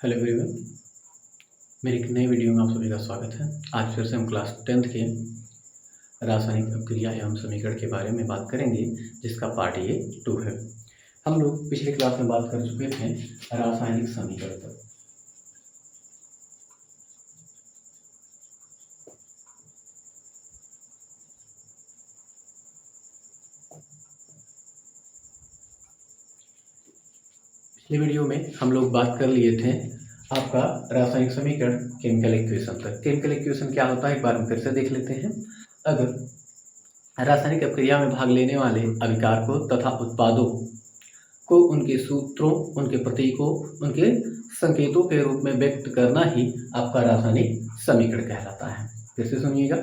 Hello everyone, मेरी एक नई वीडियो में आप सभी का स्वागत है। आज फिर से हम क्लास 10th के रासायनिक अपक्रिया एवं समीकरण के बारे में बात करेंगे, जिसका पार्ट ये 2 है। हम लोग पिछले क्लास में बात कर चुके थे रासायनिक समीकरण तक। पिछले वीडियो में हम लोग बात कर लिए थे आपका रासायनिक समीकरण केमिकल इक्वेशन तक। केमिकल इक्वेशन क्या होता है एक बार हम फिर से देख लेते हैं। अगर रासायनिक अपक्रिया में भाग लेने वाले अभिकारकों तथा उत्पादों को उनके सूत्रों, उनके प्रतीकों, उनके संकेतों के रूप में व्यक्त करना ही आपका रासायनिक समीकरण कहलाता है। फिर से सुनिएगा,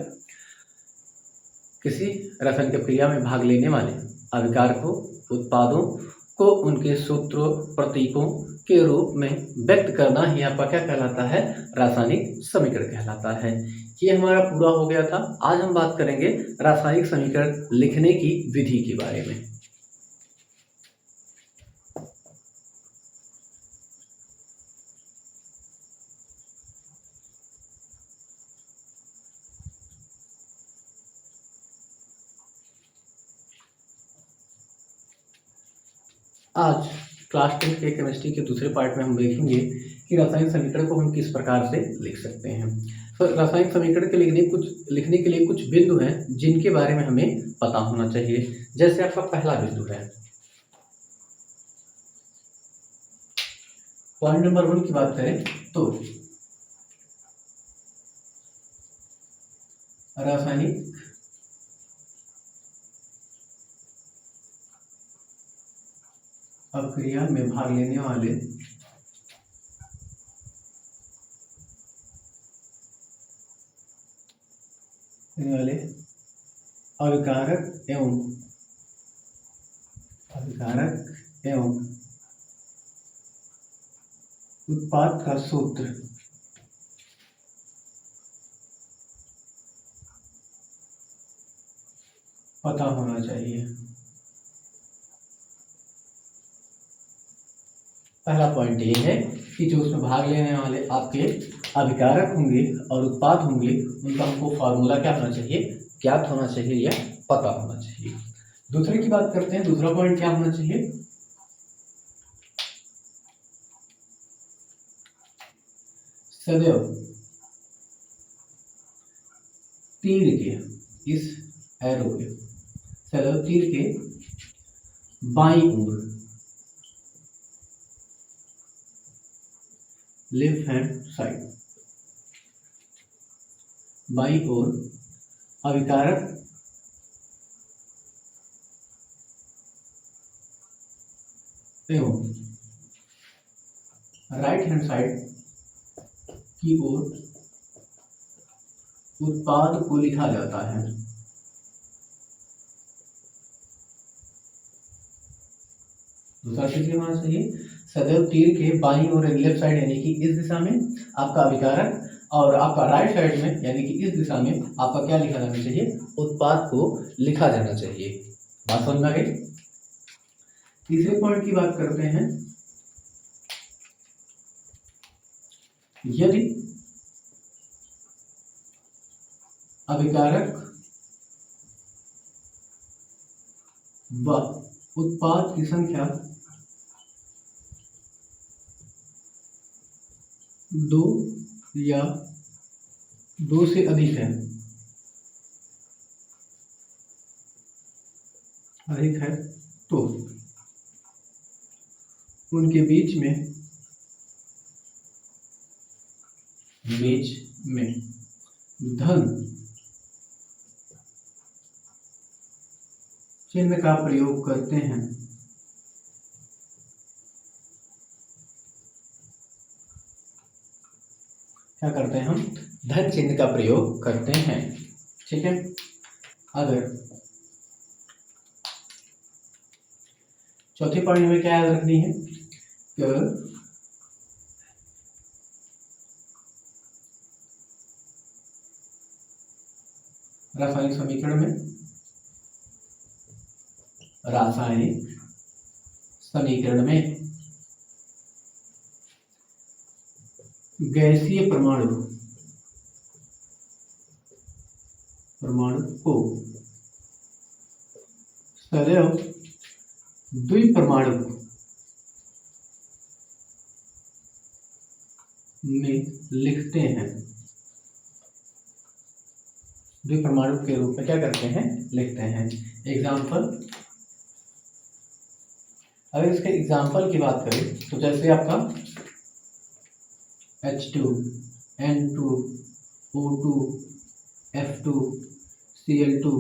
किसी रासायनिक अपक्रिया में भाग लेने वाले अभिकारकों, उत्पादों को उनके सूत्रों, प्रतीकों के रूप में व्यक्त करना ही आपका क्या कहलाता है? रासायनिक समीकरण कहलाता है। ये हमारा पूरा हो गया था। आज हम बात करेंगे रासायनिक समीकरण लिखने की विधि के बारे में। आज क्लास 10 के केमिस्ट्री के दूसरे पार्ट में हम देखेंगे कि रासायनिक समीकरण को हम किस प्रकार से लिख सकते हैं। तो रासायनिक समीकरण के लिखने के लिए कुछ बिंदु हैं जिनके बारे में हमें पता होना चाहिए। जैसे आपका पहला बिंदु है, पॉइंट नंबर 1 की बात करें तो रासायनिक अपक्रिया में भाग लेने वाले अभिकारक एवं उत्पाद का सूत्र पता होना चाहिए। पहला पॉइंट ये है कि जो उसमें भाग लेने वाले आपके अभिकारक होंगे और उत्पाद होंगे, उनका हमको फॉर्मूला क्या होना चाहिए? ज्ञात होना चाहिए या पता होना चाहिए। दूसरे की बात करते हैं, दूसरा पॉइंट क्या होना चाहिए? सदैव तीर के, इस एरो के सदैव तीर के बाईं ओर, लेफ्ट हैंड साइड, बाईं ओर अभिकारक एवं राइट हैंड साइड की ओर उत्पाद को लिखा जाता है। दूसरा चीज होना चाहिए, सदैव तीर के बाईं ओर लेफ्ट साइड यानी कि इस दिशा में आपका अभिकारक, और आपका राइट साइड में यानी कि इस दिशा में आपका क्या लिखा जाना चाहिए? उत्पाद को लिखा जाना चाहिए। बात समझ में आ गई? तीसरे पॉइंट की बात करते हैं, यदि अभिकारक व उत्पाद की संख्या 2 या 2 से अधिक है तो उनके बीच में धन चिन्ह का प्रयोग करते हैं। क्या करते हैं? हम धन चिन्ह का प्रयोग करते हैं। ठीक है। अगर चौथी पॉइंट में क्या याद रखनी है कि रासायनिक समीकरण में गैसीय परमाणु को सदैव द्विपरमाणु में लिखते हैं, द्विपरमाणु के रूप में क्या करते हैं, लिखते हैं। एग्जाम्पल, अगर इसके एग्जाम्पल की बात करें तो जैसे आपका H2, N2, O2, F2, Cl2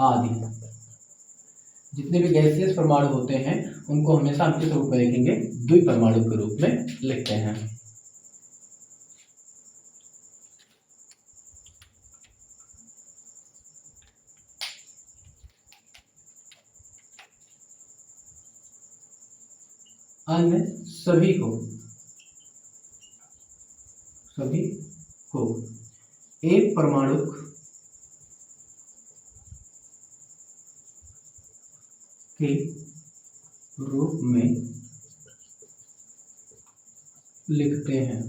आदि जितने भी गैसियस परमाणु होते हैं उनको हमेशा हम किस रूप में लिखेंगे, द्विपरमाणु के रूप में लिखते हैं। अन्य सभी को एक परमाणु के रूप में लिखते हैं।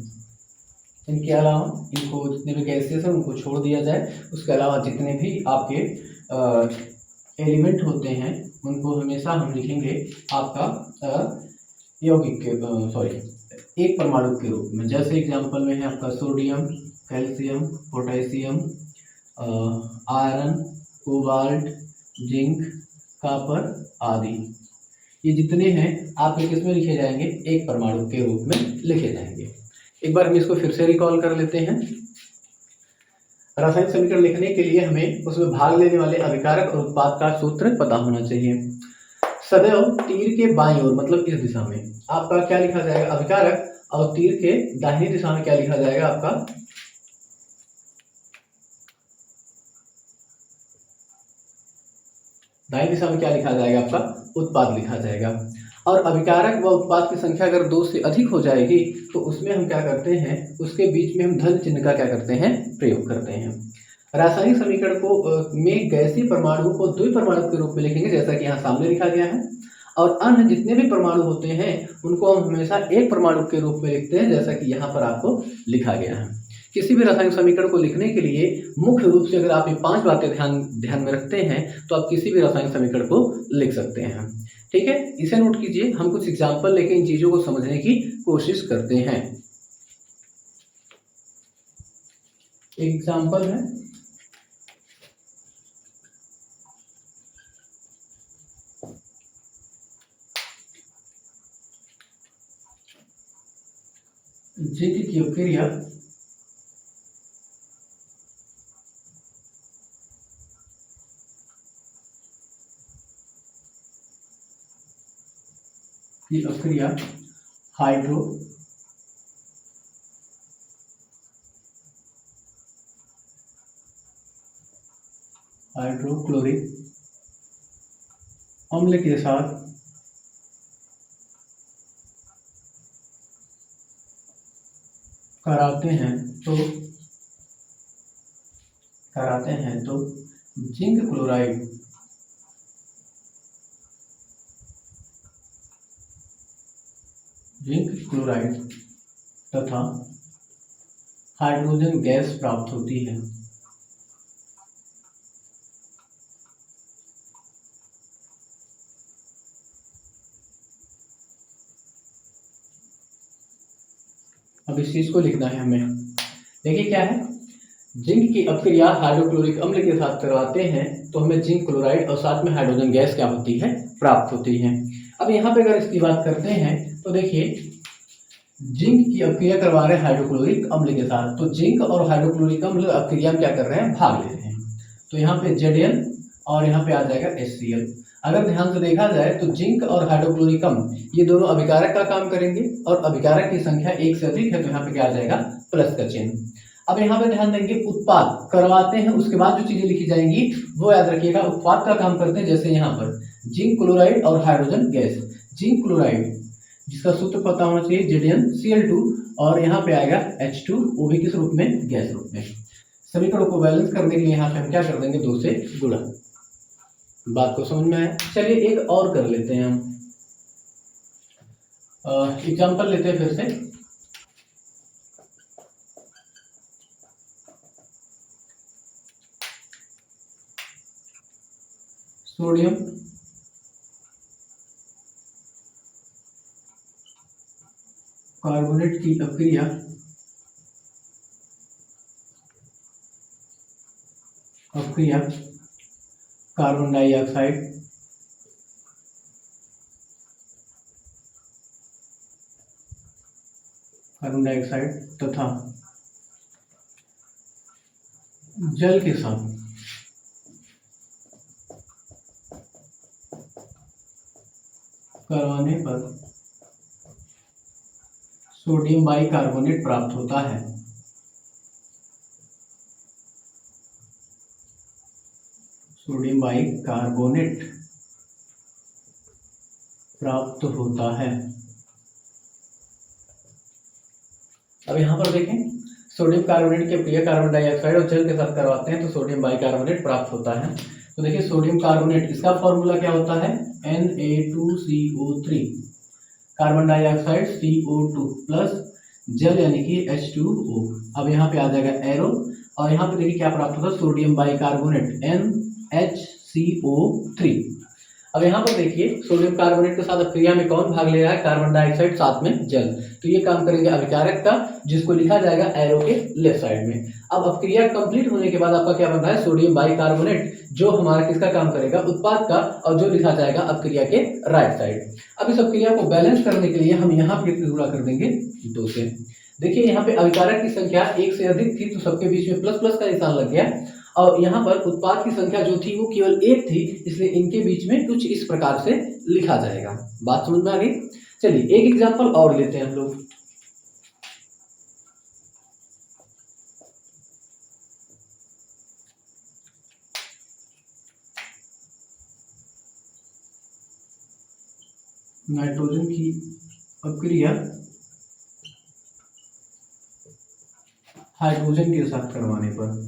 इनके अलावा इनको जितने भी गैसेस हैं उनको छोड़ दिया जाए, उसके अलावा जितने भी आपके एलिमेंट होते हैं उनको हमेशा हम लिखेंगे आपका यौगिक के एक परमाणु के रूप में। जैसे एग्जांपल में है आपका sodium, calcium, potassium, iron, cobalt, zinc, copper आदि। ये जितने हैं आपके किस में लिखे जाएंगे, एक परमाणु के रूप में लिखे जाएंगे। एक बार हम इसको फिर से रिकॉल कर लेते हैं। रासायनिक समीकरण लिखने के लिए हमें उसमें भाग लेने वाले अभिकारक और उत्पाद का सूत्र पता होना चाहिए। सदैव तीर के बाईं ओर मतलब इस दिशा में आपका क्या लिखा जाएगा, अभिकारक, और तीर के दाहिनी दिशा में क्या लिखा जाएगा आपका, दाहिनी दिशा में क्या लिखा जाएगा आपका, उत्पाद लिखा जाएगा। और अभिकारक व उत्पाद की संख्या अगर 2 से अधिक हो जाएगी तो उसमें हम क्या करते हैं, उसके बीच में हम धन चिन्ह का क्या करते हैं, प्रयोग करते हैं। रासायनिक समीकरण को में गैसीय परमाणु को द्विपरमाणु के रूप में लिखेंगे जैसा कि यहाँ सामने लिखा गया है, और अन्य जितने भी परमाणु होते हैं उनको हम हमेशा एक परमाणु के रूप में लिखते हैं जैसा कि यहाँ पर आपको लिखा गया है। किसी भी रासायनिक समीकरण को लिखने के लिए मुख्य रूप से अगर आप ये 5 बातें ध्यान में रखते हैं तो आप किसी भी रासायनिक समीकरण को लिख सकते हैं। ठीक है, इसे नोट कीजिए। हम कुछ एग्जाम्पल लेके इन चीजों को समझने की कोशिश करते हैं। एग्जाम्पल है जिंक की अपक्रिया हाइड्रोक्लोरिक अम्ल के साथ कराते हैं तो जिंक क्लोराइड तथा हाइड्रोजन गैस प्राप्त होती है। अब इस चीज को लिखना है हमें। देखिए क्या है, जिंक की अपक्रिया हाइड्रोक्लोरिक अम्ल के साथ करवाते हैं तो हमें जिंक क्लोराइड और साथ में हाइड्रोजन गैस क्या होती है, प्राप्त होती है। अब यहाँ पे अगर इसकी बात करते हैं तो देखिए जिंक की अपक्रिया करवा रहे हैं हाइड्रोक्लोरिक अम्ल के साथ, तो जिंक और हाइड्रोक्लोरिक अम्ल अपक्रिया में क्या कर रहे हैं, भाग ले रहे हैं। तो यहाँ पे Zn और यहाँ पे आ जाएगा HCl। अगर ध्यान से देखा जाए तो जिंक और हाइड्रोक्लोरिक अम्ल ये दोनों अभिकारक का काम करेंगे और अभिकारक की संख्या 1 से अधिक है तो यहाँ पे क्या आ जाएगा, प्लस का चिन्ह। अब यहाँ पे ध्यान देंगे उत्पाद करवाते हैं, उसके बाद जो चीजें लिखी जाएंगी वो याद रखिएगा, उत्पाद का काम करते हैं। जैसे यहाँ पर जिंक क्लोराइड और हाइड्रोजन गैस, जिंक क्लोराइड जिसका सूत्र पता होना चाहिए ZnCl2, और यहाँ पे आएगा H2, वो भी किस रूप में, गैस रूप में। समीकरणों को बैलेंस करने के लिए यहाँ पे हम क्या कर देंगे, 2 से गुणा। बात को समझ में आया। चलिए एक और कर लेते हैं हम, एग्जाम्पल लेते हैं फिर से। सोडियम कार्बोनेट की अपक्रिया कार्बन डाइऑक्साइड तथा जल के साथ करवाने पर सोडियम बाइकार्बोनेट प्राप्त होता है। सोडियम बाइकार्बोनेट प्राप्त होता है। अब यहाँ पर देखें, सोडियम कार्बोनेट की अपक्रिया कार्बन डाइऑक्साइड और जल के साथ करवाते हैं तो सोडियम बाइकार्बोनेट प्राप्त होता है। तो देखिए सोडियम कार्बोनेट, इसका फॉर्मूला क्या होता है, Na2CO3, carbon dioxide CO2 plus जल यानी कि H2O। अब यहाँ पे आ जाएगा एरो और यहाँ पे देखिए क्या प्राप्त होगा, सोडियम बाइकार्बोनेट NHCO3। अब यहाँ पर देखिए सोडियम कार्बोनेट के साथ अपक्रिया में कौन भाग ले रहा है, कार्बन डाइऑक्साइड, साथ में जल। तो ये काम करेंगे अभिकारक का, जिसको लिखा जाएगा एरो के लेफ्ट साइड में। अब अपक्रिया कंप्लीट होने के बाद आपका क्या बन रहा है, सोडियम बाइकार्बोनेट, जो हमारा किसका काम करेगा, उत्पाद का, और जो लिखा जाएगा अपक्रिया के राइट साइड। अब इस अपक्रिया को बैलेंस करने के लिए हम यहाँ पे गुणा कर देंगे 2 से। देखिए यहाँ पे अभिकारक की संख्या 1 से अधिक थी तो सबके बीच में प्लस प्लस का निशान लग गया, और यहाँ पर उत्पाद की संख्या जो थी वो केवल 1 थी, इसलिए इनके बीच में कुछ इस प्रकार से लिखा जाएगा। बात समझ में आ गई? चलिए एक एग्जांपल और लेते हैं हम लोग। नाइट्रोजन की अपक्रिया हाइड्रोजन के साथ करवाने पर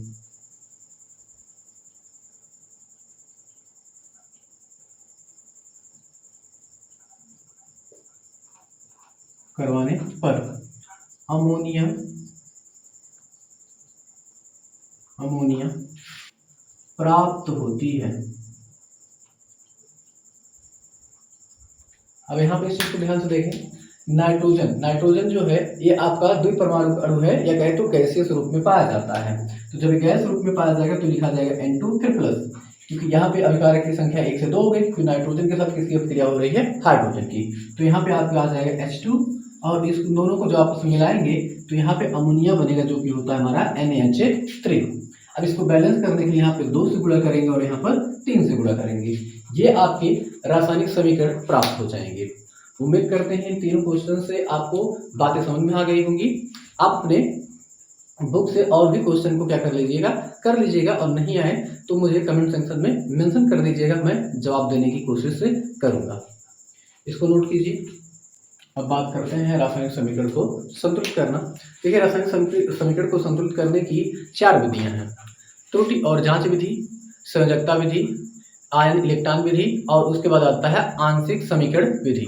अमोनिया प्राप्त होती है। अब यहाँ पे इस चीज को ध्यान से देखें, नाइट्रोजन जो है ये आपका द्विपरमाणु अणु है, या कहे तो गैसीय रूप में पाया जाता है। तो जब गैस रूप में पाया जाएगा तो लिखा जाएगा N2 फिर प्लस, क्योंकि यहाँ पे अभिकारक की संख्या 1 से 2 हो गई, क्योंकि नाइट्रोजन के साथ किसकी अपक्रिया हो रही है, हाइड्रोजन की। तो यहाँ पे आपका आ जाएगा H2, और इस दोनों को जो आपस में मिलाएंगे तो यहाँ पे अमोनिया बनेगा, जो कि होता है हमारा NaHA3। अब इसको बैलेंस करने के लिए यहाँ पे 2 से गुणा करेंगे और यहाँ पर 3 से गुणा करेंगे, ये आपके रासायनिक समीकरण प्राप्त हो जाएंगे। उम्मीद करते हैं इन तीनों क्वेश्चन से आपको बातें समझ में आ गई होंगी। आप अपने बुक से और भी क्वेश्चन को क्या कर लीजिएगा, और नहीं आए तो मुझे कमेंट सेक्शन में मेंशन कर दीजिएगा, मैं जवाब देने की कोशिश से करूँगा। इसको नोट कीजिए। अब बात करते हैं रासायनिक समीकरण को संतुलित करना। देखिए रासायनिक समीकरण को संतुलित करने की 4 विधियां हैं, त्रुटि और जांच विधि, संयोजकता विधि, आयन इलेक्ट्रॉन विधि, और उसके बाद आता है आंशिक समीकरण विधि।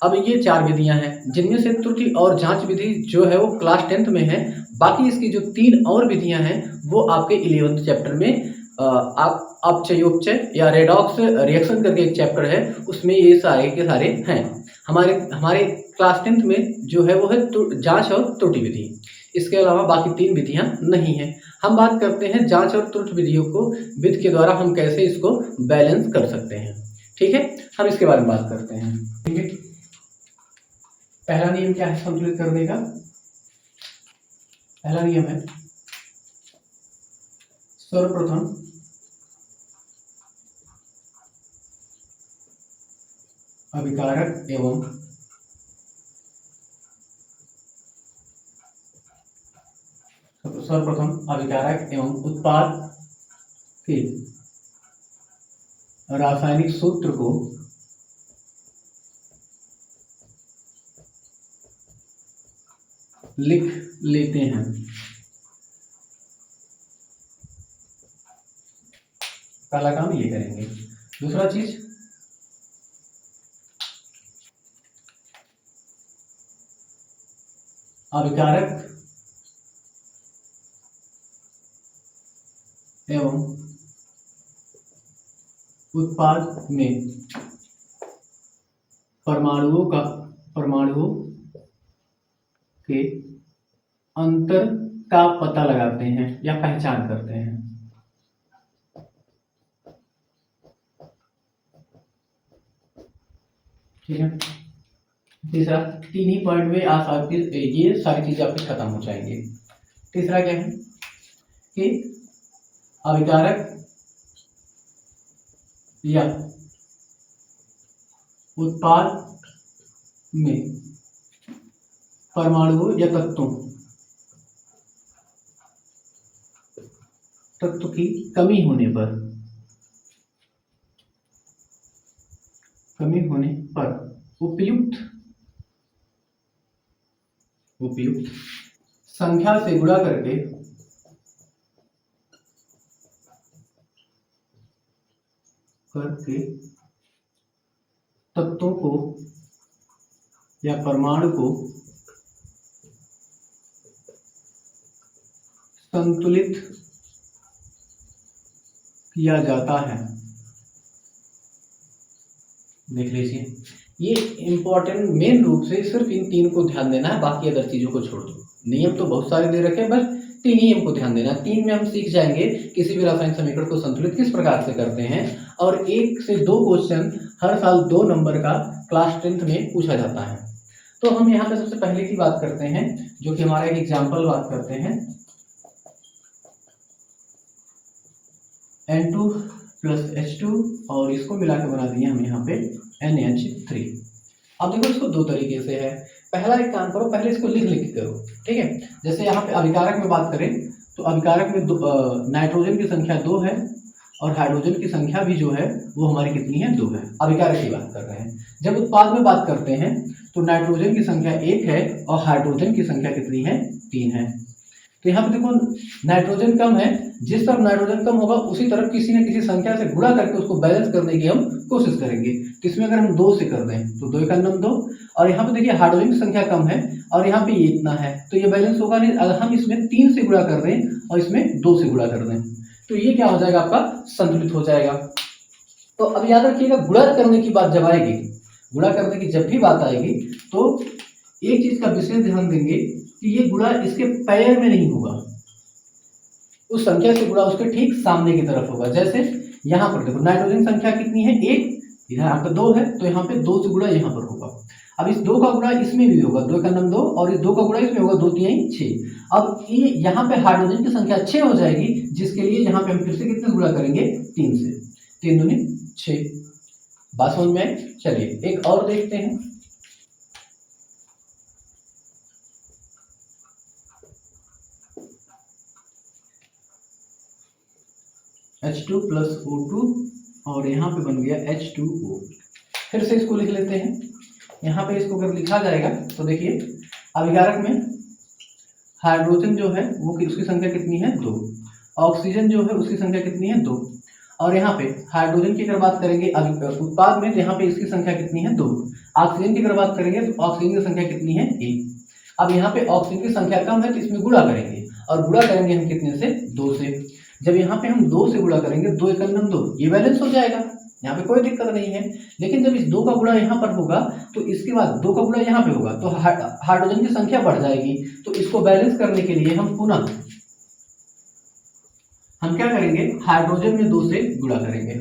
अब ये 4 विधियां हैं, जिनमें से त्रुटि और जांच विधि जो है वो क्लास 10th में है। बाकी इसकी जो 3 और विधियां हैं वो आपके 11th चैप्टर में अपचयोपचय या रेडॉक्स रिएक्शन करके एक चैप्टर है, उसमें ये सारे के सारे हैं। हमारे क्लास 10th में जो है वो है जांच और त्रुटि विधि। इसके अलावा बाकी 3 विधियां नहीं हैं। हम बात करते हैं जांच और त्रुटि विधियों को, विधि के द्वारा हम कैसे इसको बैलेंस कर सकते हैं। ठीक है, हम इसके बारे में बात करते हैं। ठीक है, पहला नियम क्या है संतुलित करने का? पहला नियम है सर्वप्रथम अभिकारक एवं उत्पाद के रासायनिक सूत्र को लिख लेते हैं। पहला काम ये करेंगे। दूसरा चीज, अभिकारक एवं उत्पाद में परमाणुओं के अंतर का पता लगाते हैं या पहचान करते हैं। ठीक है, तीसरा, तीन ही पॉइंट में ये सारी चीजें आपकी खत्म हो जाएंगी। तीसरा क्या है कि अभिकारक या उत्पाद में परमाणुओं या तत्व की कमी होने पर उपयुक्त संख्या से गुणा करके तत्वों को या परमाणु को संतुलित किया जाता है। देख लीजिए, ये इंपॉर्टेंट मेन रूप से सिर्फ इन तीन को ध्यान देना है, बाकी अदर चीजों को छोड़ दो। नियम तो बहुत सारे दे रखे हैं, बस तीन नियम को ध्यान देना। तीन में हम सीख जाएंगे किसी भी रासायनिक समीकरण को संतुलित किस प्रकार से करते हैं, और 1 से 2 क्वेश्चन हर साल 2 नंबर का क्लास 10th में पूछा जाता है। तो हम यहाँ पे सबसे पहले की बात करते हैं, जो कि हमारा एक एग्जाम्पल बात करते हैं, N2 + H2 और इसको मिला के बना दिए हम यहाँ पे NH3। अब देखो इसको दो तरीके से है। पहला एक काम करो, पहले इसको लिख करो। ठीक है, जैसे यहाँ पे अभिकारक में बात करें तो अभिकारक में नाइट्रोजन की संख्या 2 है और हाइड्रोजन की संख्या भी जो है वो हमारी कितनी है, 2 है। अभिकारक की बात कर रहे हैं। जब उत्पाद में बात करते हैं तो नाइट्रोजन की संख्या 1 है और हाइड्रोजन की संख्या कितनी है, 3 है। तो यहाँ पे देखो नाइट्रोजन कम है, जिस तरफ नाइट्रोजन कम होगा उसी तरफ किसी न किसी संख्या से गुणा करके उसको बैलेंस करने की हम कोशिश करेंगे। तो इसमें अगर हम 2 से कर दें तो 2 का नम 2, और यहाँ पे देखिए हाइड्रोजन की संख्या कम है और यहाँ पे ये इतना है, तो ये बैलेंस होगा नहीं। अगर हम इसमें 3 से गुणा कर दें और इसमें 2 से गुणा कर दें तो ये क्या हो जाएगा, आपका संतुलित हो जाएगा। तो अब याद रखिएगा, गुणा करने की बात जब आएगी, गुणा करने की जब भी बात आएगी तो एक चीज का विशेष ध्यान देंगे कि ये गुणा इसके पैर में नहीं होगा, उस संख्या से गुणा उसके ठीक सामने की तरफ होगा। जैसे यहाँ पर देखो नाइट्रोजन संख्या कितनी है, 1, इधर आपका 2 है, तो यहाँ पे 2 से गुणा यहाँ पर होगा। अब इस 2 का गुणा इसमें भी होगा, 2 का नम 2, और इस 2 का गुणा इसमें होगा, 2 3 6। अब ये यहाँ पे हाइड्रोजन की संख्या 6 हो जाएगी, जिसके लिए यहाँ पे हम फिर से कितने गुणा करेंगे, 3 से। 3 दूनी 6। बात समझ में आई? चलिए एक और देखते हैं। H2 + O2 और यहाँ पे बन गया H2O। फिर से इसको लिख लेते हैं। यहाँ पे इसको अगर लिखा जाएगा तो देखिए अभिकारक में हाइड्रोजन जो है वो उसकी संख्या कितनी है, 2। ऑक्सीजन जो है उसकी संख्या कितनी है, 2। और यहाँ पे हाइड्रोजन की अगर बात करेंगे उत्पाद में तो यहाँ पे इसकी संख्या कितनी है, 2। ऑक्सीजन की अगर बात करेंगे तो ऑक्सीजन की संख्या कितनी है, 1। अब यहाँ पे ऑक्सीजन की संख्या कम है तो इसमें गुणा करेंगे, और गुणा करेंगे हम कितने से, 2 से। जब यहाँ पे हम 2 से गुणा करेंगे, 2 × 2, ये बैलेंस हो जाएगा, यहाँ पे कोई दिक्कत नहीं है। लेकिन जब इस 2 का गुणा यहाँ पर होगा तो इसके बाद 2 का गुणा यहाँ पे होगा तो हाइड्रोजन की संख्या बढ़ जाएगी। तो इसको बैलेंस करने के लिए हम पुनः हम क्या करेंगे, हाइड्रोजन में 2 से गुणा करेंगे।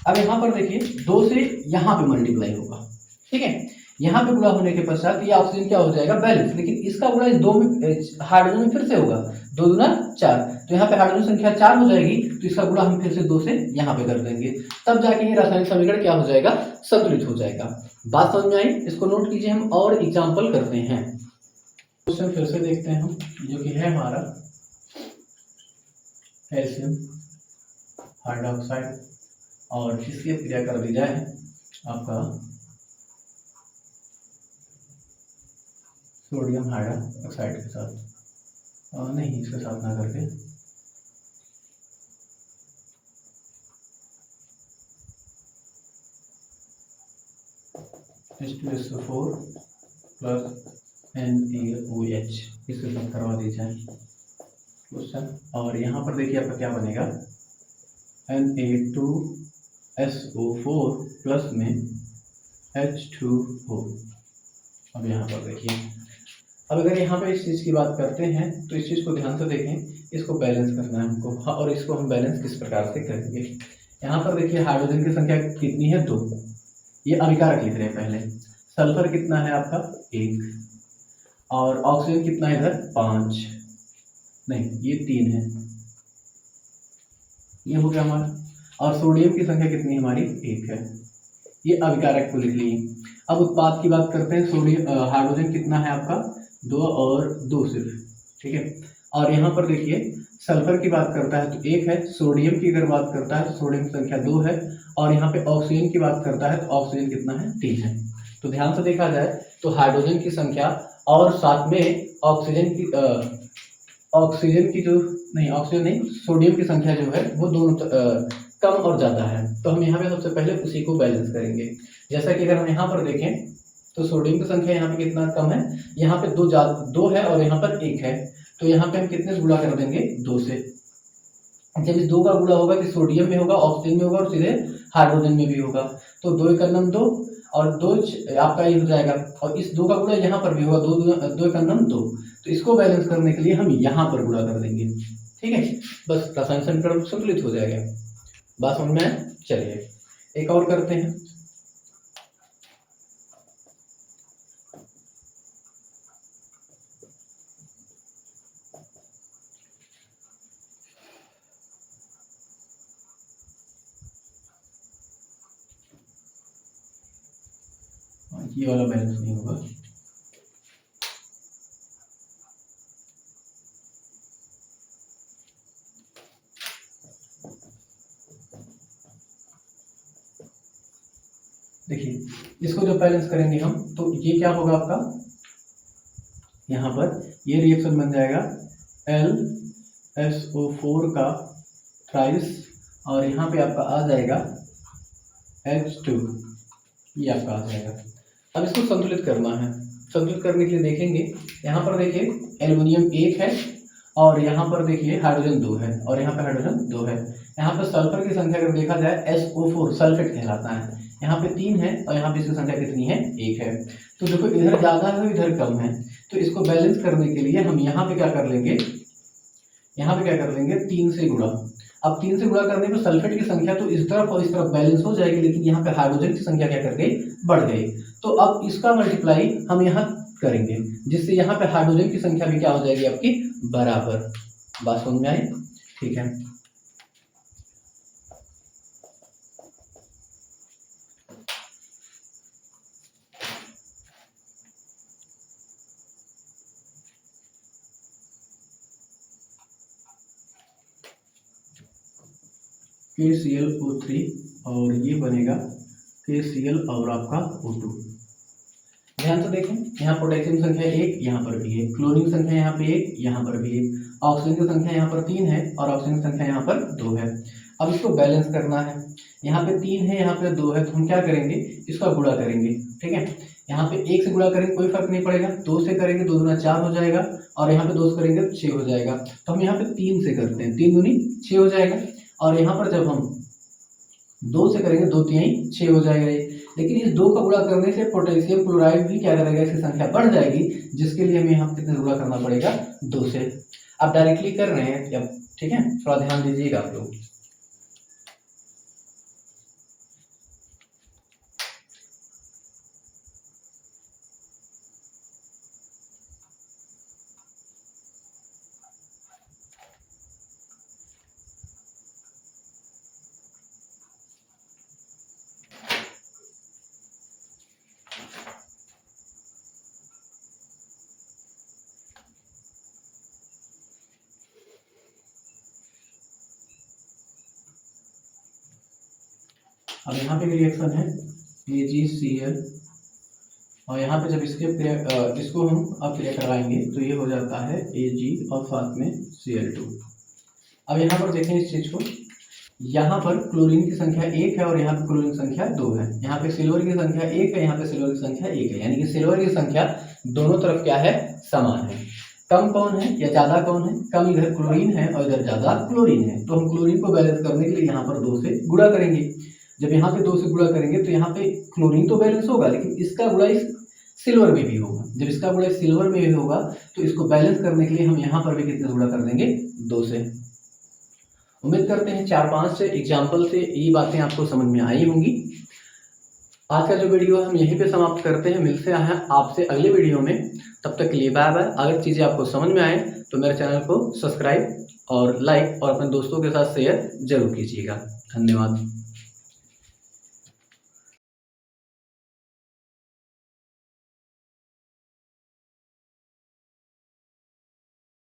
अब यहाँ पर देखिए 2 से यहाँ पे मल्टीप्लाई होगा, ठीक है। यहाँ पे गुणा होने के पश्चात ये ऑक्सीजन क्या हो जाएगा, बैलेंस। लेकिन इसका गुणा इस 2 में हाइड्रोजन में फिर से होगा, 2 दूना 4, तो यहाँ पे हाइड्रोजन संख्या 4 हो जाएगी, तो इसका गुणा हम फिर से 2 से यहाँ पे कर देंगे, तब जाके ये रासायनिक समीकरण क्या हो जाएगा, संतुलित हो जाएगा। बात समझ में आई? इसको नोट कीजिए, हम और एग्जाम्पल करते हैं। क्वेश्चन फिर से देखते हैं हम, जो कि है हमारा कैल्शियम हाइड्रोक्साइड, और इसकी क्रिया कर दी जाए आपका सोडियम हाइड्रोक्साइड के साथ, नहीं इसके साथ ना करके H2SO4 + NaOH इसके साथ करवा दी जाए क्वेश्चन। और यहाँ पर देखिए आपका क्या बनेगा, Na2 SO4 प्लस में H2O। अब यहाँ पर देखिए, अब अगर यहाँ पे इस चीज़ की बात करते हैं तो इस चीज़ को ध्यान से देखें, इसको बैलेंस करना है हमको। हाँ, और इसको हम बैलेंस किस प्रकार से करेंगे। यहाँ पर देखिए हाइड्रोजन की संख्या कितनी है, 2। ये अभिकारक लिख रहे हैं पहले। सल्फर कितना है आपका, 1। और ऑक्सीजन कितना है इधर, 5, नहीं ये 3 है, ये हो गया हमारा। और सोडियम की संख्या कितनी है हमारी, 1 है। ये अभिकारक को लिख लिए। अब उत्पाद की बात करते हैं। सोडियम हाइड्रोजन कितना है आपका, 2 और 2 सिर्फ, ठीक है। और यहाँ पर देखिए सल्फर की बात करता है तो 1 है। सोडियम की अगर बात करता है तो सोडियम की संख्या 2 है। और यहाँ पे ऑक्सीजन की बात करता है तो ऑक्सीजन कितना है, 3 है। तो ध्यान से देखा जाए तो हाइड्रोजन की संख्या और साथ में ऑक्सीजन की ऑक्सीजन नहीं, सोडियम की संख्या जो है वो दोनों कम और ज़्यादा है। तो हम यहाँ पे सबसे पहले उसी को बैलेंस करेंगे। जैसा कि अगर हम यहाँ पर देखें तो सोडियम की संख्या यहाँ पे कितना कम है, यहाँ पे 2 है और यहाँ पर 1 है। तो यहाँ पे हम कितने से गुणा कर देंगे, 2 से। जब इस 2 का गुणा होगा तो सोडियम में होगा, ऑक्सीजन में होगा और सीधे हाइड्रोजन में भी होगा। तो 2 × 2 और 2 आपका ये हो जाएगा। और इस 2 का गुणा यहाँ पर भी होगा, 2 × 2। तो इसको बैलेंस करने के लिए हम यहाँ पर गुणा कर देंगे, ठीक है। बस रासायनिक समीकरण संतुलित हो जाएगा। बात समझ में आए। चलिए एक और करते हैं। ये वाला बैलेंस नहीं होगा। देखिए इसको जब बैलेंस करेंगे हम तो ये क्या होगा आपका, यहाँ पर ये रिएक्शन बन जाएगा LSO4 का थ्राइस और यहाँ पे आपका आ जाएगा H2, ये आपका आ जाएगा। अब इसको संतुलित करना है। संतुलित करने के लिए देखेंगे, यहाँ पर देखिए एल्युमिनियम 1 है और यहाँ पर देखिए हाइड्रोजन 2 है और यहाँ पे हाइड्रोजन 2 है। यहाँ पर सल्फर की संख्या अगर देखा जाए SO4 सल्फेट कहलाता है, यहाँ पे 3 है और यहाँ पे इसकी संख्या कितनी है, 1 है। तो देखो इधर ज़्यादा है इधर कम है, तो इसको बैलेंस करने के लिए हम यहाँ पे क्या कर लेंगे, 3 से गुणा। अब 3 से गुणा करने पर सल्फेट की संख्या तो इस तरफ और इस तरफ बैलेंस हो जाएगी, लेकिन यहाँ पे हाइड्रोजन की संख्या क्या कर गई, बढ़ गई। तो अब इसका मल्टीप्लाई हम यहाँ करेंगे, जिससे यहाँ पे हाइड्रोजन की संख्या भी क्या हो जाएगी आपकी, बराबर। बात समझ में आई, ठीक है। KClO3 और ये बनेगा KCl और आपका O2। ध्यान से देखें, यहाँ पोटेशियम संख्या 1, यहाँ पर भी 1, क्लोरीन संख्या यहाँ पे 1, यहाँ पर भी 1, ऑक्सीजन की संख्या यहाँ पर 3 है और ऑक्सीजन की संख्या यहाँ पर 2 है। अब इसको बैलेंस करना है। यहाँ पे 3 है, यहाँ पे 2 है, तो हम क्या करेंगे, इसका गुणा करेंगे, ठीक है। यहाँ पे 1 से गुणा करेंगे कोई फर्क नहीं पड़ेगा, 2 से करेंगे 2 दूना 4 हो जाएगा और यहाँ पे 2 से करेंगे 6 हो जाएगा। तो हम यहाँ पे 3 से करते हैं, 3 दूनी 6 हो जाएगा। और यहाँ पर जब हम 2 से करेंगे 2 3 6 हो जाएगा ये। लेकिन इस 2 का गुणा करने से पोटेशियम क्लोराइड भी क्या करेगा, इसकी संख्या बढ़ जाएगी, जिसके लिए हमें यहाँ कितने गुणा करना पड़ेगा, 2 से। आप डायरेक्टली कर रहे हैं जब, ठीक है, थोड़ा ध्यान दीजिएगा आप लोग। अब यहाँ पे भी रिएक्शन है AgCl और यहाँ पे जब इसको हम अब क्रिया करवाएंगे तो ये हो जाता है Ag और साथ में Cl2। अब यहाँ पर देखें इस चीज़ को, यहाँ पर क्लोरीन की संख्या 1 है और यहाँ पे क्लोरीन की संख्या 2 है। यहाँ पे सिल्वर की संख्या 1 है, यहाँ पे सिल्वर की संख्या 1 है, यानी कि सिल्वर की संख्या दोनों तरफ क्या है, समान है। कम कौन है या ज़्यादा कौन है, कम इधर क्लोरीन है और इधर ज़्यादा क्लोरीन है। तो हम क्लोरीन को बैलेंस करने के लिए यहाँ पर 2 से गुणा करेंगे। जब यहाँ पे 2 से गुणा करेंगे तो यहाँ पे क्लोरीन तो बैलेंस होगा, लेकिन इसका गुणा इस सिल्वर में भी होगा। जब इसका गुणा सिल्वर में भी होगा तो इसको बैलेंस करने के लिए हम यहाँ पर भी कितने गुणा कर देंगे, 2 से। उम्मीद करते हैं 4-5 से एग्जाम्पल से ये बातें आपको समझ में आई होंगी। आज का जो वीडियो है हम यहीं पे समाप्त करते हैं, मिलते हैं आपसे अगले वीडियो में। तब तक के लिए बाय बाय। अगर चीज़ें आपको समझ में आए तो मेरे चैनल को सब्सक्राइब और लाइक और अपने दोस्तों के साथ शेयर जरूर कीजिएगा। धन्यवाद।